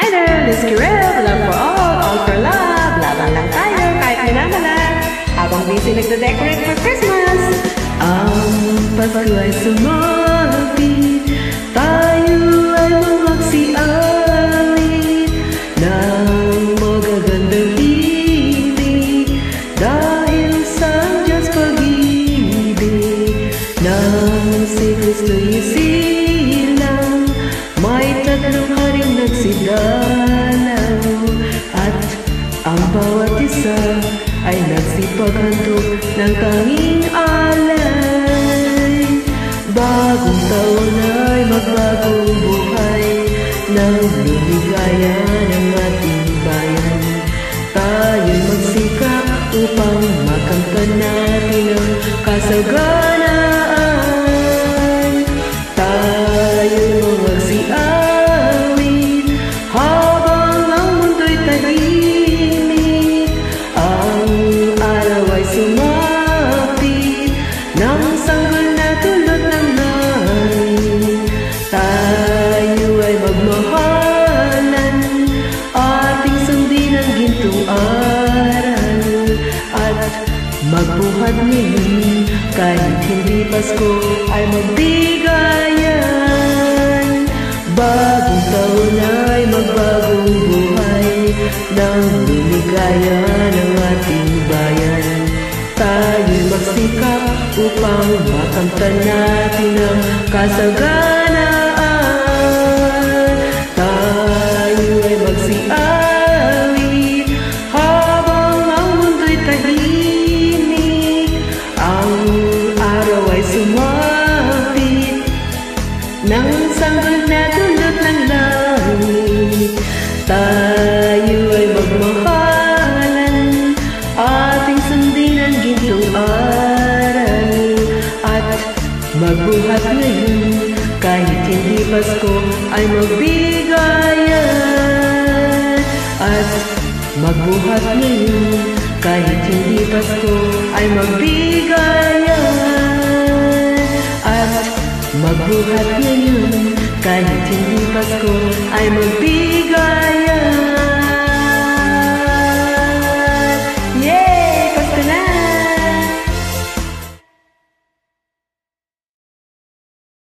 Hi there, this is Kirel. Love for all for love. Laban lang tayo kahit minamalat. Habang busy nagde-decorate for Christmas. Ang Pasko ay sumapit, tayo ay magsiawit ng magagandang ibig, dahil sa Diyos pag-ibig ng si Kristo isilang. May tatlong haring nagsidalaw, at ang bawat isa ay nagsipaghandog ng tanging alay. Bagong taon ay magbagong buhay, nang lumigaya ng ating bayan. Tayo'y magsikap upang makamtan natin ang kasaganaan. Tayo'y magsiawit habang ang mundo'y tahimik. Ang araw ay sumapit, nang sanggol na dulot ng langit. Tayo ay magmahalan, ating sundin ang gintong aral, at magbuhat ngayon kahit hindi Pasko ay magbigayan. Bagong taon ay magbagong buhay, nang lumigaya ng ating bayan. Tayo'y magsikap upang makamtan natin ang kasaganaan. Tayo'y magsiawit habang ang mundo'y tahimik. Ang araw ay sumapit, nang sanggol na dulot ng langit. Tayo ay magmahalan, ating sundin ang gintong aral, at magbuhat ngayon kahit hindi Pasko ay magbigayan. At magbuhat ngayon kahit hindi Pasko ay magbigayan. At magbuhat ngayon kahit hindi Pasko ay magbigayan.